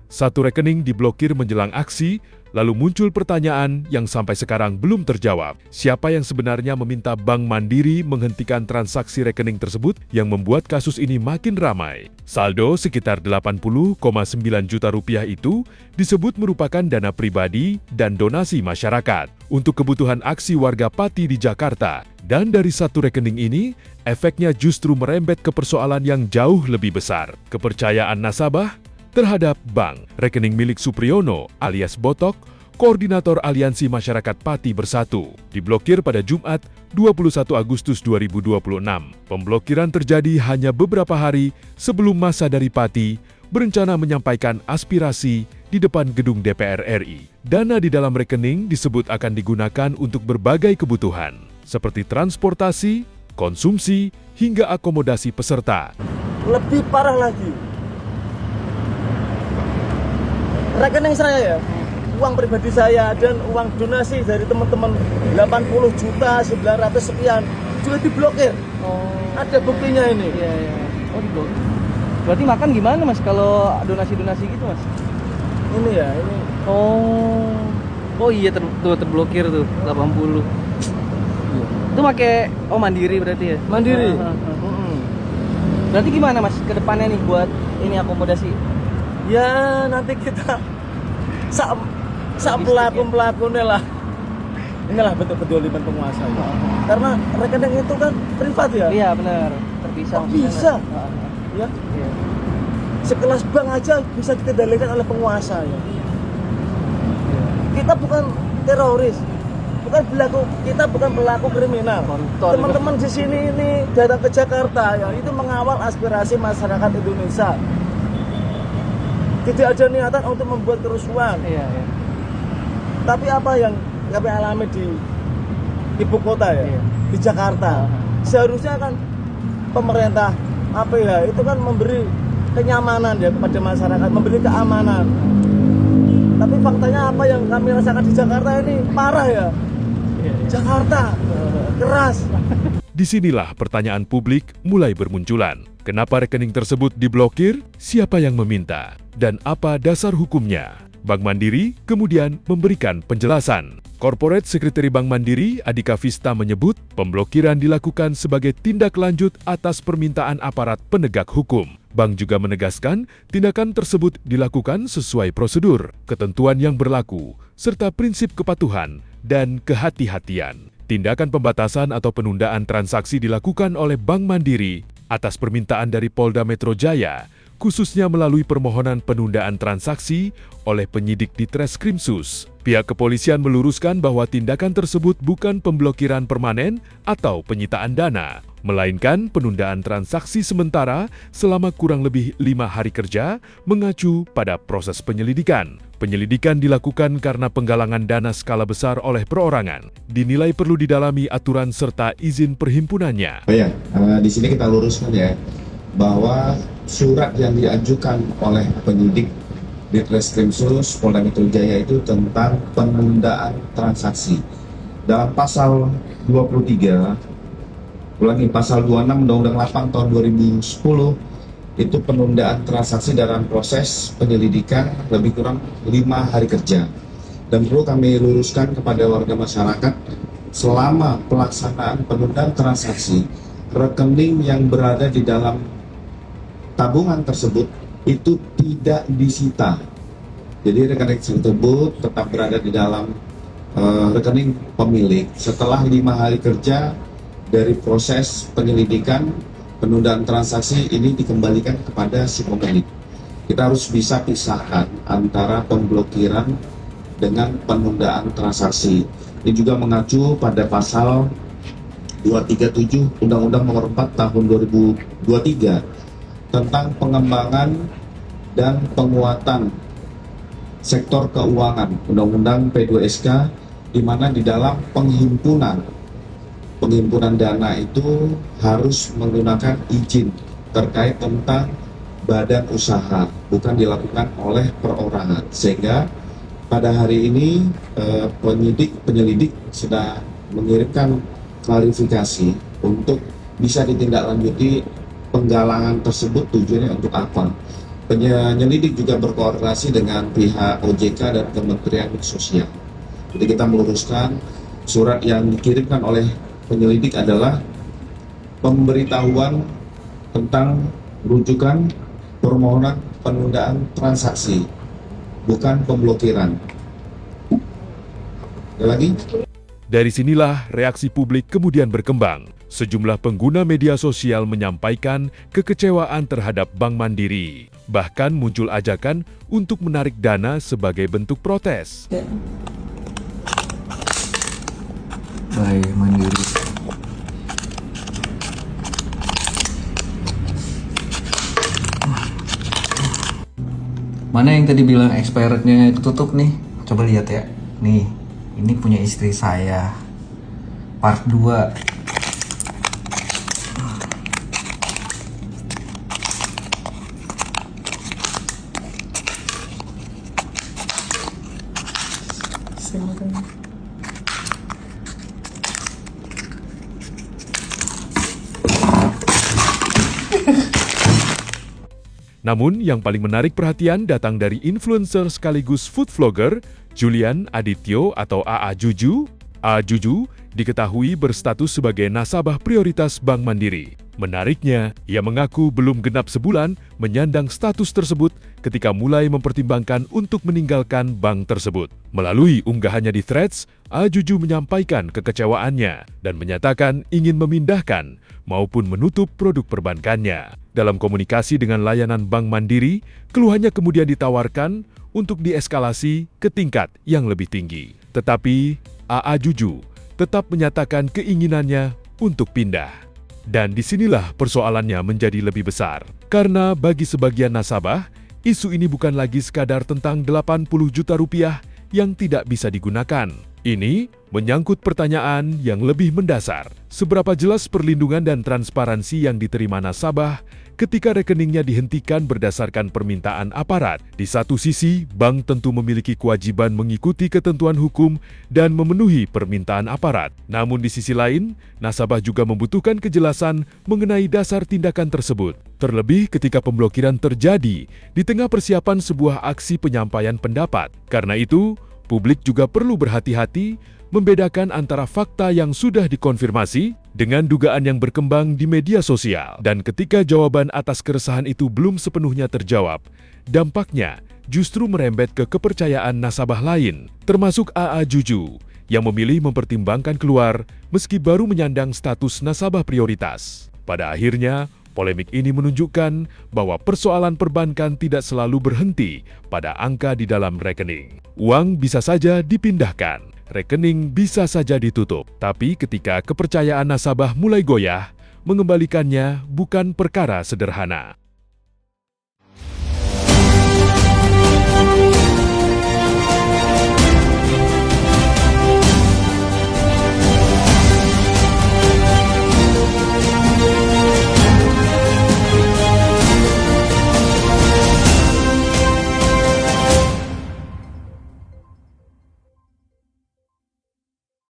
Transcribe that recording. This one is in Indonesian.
Satu rekening diblokir menjelang aksi, lalu muncul pertanyaan yang sampai sekarang belum terjawab. Siapa yang sebenarnya meminta Bank Mandiri menghentikan transaksi rekening tersebut yang membuat kasus ini makin ramai? Saldo sekitar 80,9 juta rupiah itu disebut merupakan dana pribadi dan donasi masyarakat untuk kebutuhan aksi warga Pati di Jakarta. Dan dari satu rekening ini, efeknya justru merembet ke persoalan yang jauh lebih besar. Kepercayaan nasabah terhadap bank. Rekening milik Supriyono alias Botok, Koordinator Aliansi Masyarakat Pati Bersatu, diblokir pada Jumat 21 Agustus 2026. Pemblokiran terjadi hanya beberapa hari sebelum masa dari Pati berencana menyampaikan aspirasi di depan gedung DPR RI. Dana di dalam rekening disebut akan digunakan untuk berbagai kebutuhan, seperti transportasi, konsumsi, hingga akomodasi peserta. Lebih parah lagi, rekening saya ya, uang pribadi saya dan uang donasi dari teman-teman 80 juta 900 sekian juga diblokir. Oh, Ada buktinya ini. iya, iya. Oh, diblokir. Berarti makan gimana, Mas, kalau donasi-donasi gitu, Mas? Ini ya, ini Oh. Oh iya, terblokir tuh 80. Itu pakai Mandiri berarti ya? Mandiri. Berarti gimana, Mas, ke depannya nih buat ini akomodasi? Ya nanti kita sak pelaku-pelakunya lah. Inilah bentuk kedoliman penguasa ya. Karena rekening itu kan privat ya. Iya, benar. Terpisah. Kok bisa? Ya. Iya. Sekelas bank aja bisa dikendalikan oleh penguasa ya. Kita bukan teroris, kita bukan pelaku kriminal. Koruptor. Teman-teman di sini ini datang ke Jakarta ya, itu mengawal aspirasi masyarakat Indonesia. Tidak ada niatan untuk membuat kerusuhan. Iya, iya. Tapi apa yang kami alami di ibu kota ya, Iya. di Jakarta, seharusnya kan pemerintah APH itu kan memberi kenyamanan ya kepada masyarakat, memberi keamanan. Tapi faktanya apa yang kami rasakan di Jakarta ini parah ya. Jakarta keras. Disinilah pertanyaan publik mulai bermunculan. Kenapa rekening tersebut diblokir? Siapa yang meminta? Dan apa dasar hukumnya? Bank Mandiri kemudian memberikan penjelasan. Corporate Secretary Bank Mandiri, Adhika Vista menyebut pemblokiran dilakukan sebagai tindak lanjut atas permintaan aparat penegak hukum. Bank juga menegaskan tindakan tersebut dilakukan sesuai prosedur, ketentuan yang berlaku, serta prinsip kepatuhan dan kehati-hatian. Tindakan pembatasan atau penundaan transaksi dilakukan oleh Bank Mandiri atas permintaan dari Polda Metro Jaya, khususnya melalui permohonan penundaan transaksi oleh penyidik di Treskrimsus. Pihak kepolisian meluruskan bahwa tindakan tersebut bukan pemblokiran permanen atau penyitaan dana, melainkan penundaan transaksi sementara selama kurang lebih 5 hari kerja mengacu pada proses penyelidikan. Penyelidikan dilakukan karena penggalangan dana skala besar oleh perorangan. Dinilai perlu didalami aturan serta izin perhimpunannya. Oh ya, di sini kita luruskan ya, bahwa surat yang diajukan oleh penyidik di Treskrimsus Polda Metro Jaya itu tentang penundaan transaksi. Dalam pasal 23, ulangi pasal 26 Undang-Undang 8 tahun 2010, itu penundaan transaksi dalam proses penyelidikan lebih kurang 5 hari kerja. Dan perlu kami luruskan kepada warga masyarakat, selama pelaksanaan penundaan transaksi, rekening yang berada di dalam tabungan tersebut itu tidak disita. Jadi rekening tersebut tetap berada di dalam rekening pemilik. Setelah 5 hari kerja dari proses penyelidikan, penundaan transaksi ini dikembalikan kepada si pemilik. Kita harus bisa pisahkan antara pemblokiran dengan penundaan transaksi. Ini juga mengacu pada pasal 237 Undang-Undang Nomor 4 Tahun 2023 tentang pengembangan dan penguatan sektor keuangan, Undang-Undang P2SK, di mana di dalam penghimpunan dana itu harus menggunakan izin terkait tentang badan usaha, bukan dilakukan oleh perorangan. Sehingga pada hari ini penyelidik sudah mengirimkan klarifikasi untuk bisa ditindaklanjuti penggalangan tersebut tujuannya untuk apa. Penyelidik juga berkoordinasi dengan pihak OJK dan Kementerian Sosial. Jadi kita meluruskan surat yang dikirimkan oleh penyelidik adalah pemberitahuan tentang rujukan permohonan penundaan transaksi, bukan pemblokiran. Ada lagi? Dari sinilah reaksi publik kemudian berkembang. Sejumlah pengguna media sosial menyampaikan kekecewaan terhadap Bank Mandiri. Bahkan muncul ajakan untuk menarik dana sebagai bentuk protes. Baik, Mandiri. Mana yang tadi bilang expirednya itu tutup nih? Coba lihat ya. Nih, ini punya istri saya. Part 2. Namun, yang paling menarik perhatian datang dari influencer sekaligus food vlogger, Julian Adityo atau AA Juju. AA Juju diketahui berstatus sebagai nasabah prioritas Bank Mandiri. Menariknya, ia mengaku belum genap sebulan menyandang status tersebut ketika mulai mempertimbangkan untuk meninggalkan bank tersebut. Melalui unggahannya di Threads, AA Juju menyampaikan kekecewaannya dan menyatakan ingin memindahkan maupun menutup produk perbankannya. Dalam komunikasi dengan layanan Bank Mandiri, keluhannya kemudian ditawarkan untuk dieskalasi ke tingkat yang lebih tinggi. Tetapi, AA Juju tetap menyatakan keinginannya untuk pindah. Dan disinilah persoalannya menjadi lebih besar. Karena bagi sebagian nasabah, isu ini bukan lagi sekadar tentang 80 juta rupiah yang tidak bisa digunakan. Ini menyangkut pertanyaan yang lebih mendasar. Seberapa jelas perlindungan dan transparansi yang diterima nasabah ketika rekeningnya dihentikan berdasarkan permintaan aparat? Di satu sisi, bank tentu memiliki kewajiban mengikuti ketentuan hukum dan memenuhi permintaan aparat. Namun di sisi lain, nasabah juga membutuhkan kejelasan mengenai dasar tindakan tersebut. Terlebih ketika pemblokiran terjadi di tengah persiapan sebuah aksi penyampaian pendapat. Karena itu, publik juga perlu berhati-hati membedakan antara fakta yang sudah dikonfirmasi dengan dugaan yang berkembang di media sosial. Dan ketika jawaban atas keresahan itu belum sepenuhnya terjawab, dampaknya justru merembet ke kepercayaan nasabah lain, termasuk AA Juju, yang memilih mempertimbangkan keluar meski baru menyandang status nasabah prioritas. Pada akhirnya, polemik ini menunjukkan bahwa persoalan perbankan tidak selalu berhenti pada angka di dalam rekening. Uang bisa saja dipindahkan, rekening bisa saja ditutup. Tapi ketika kepercayaan nasabah mulai goyah, mengembalikannya bukan perkara sederhana.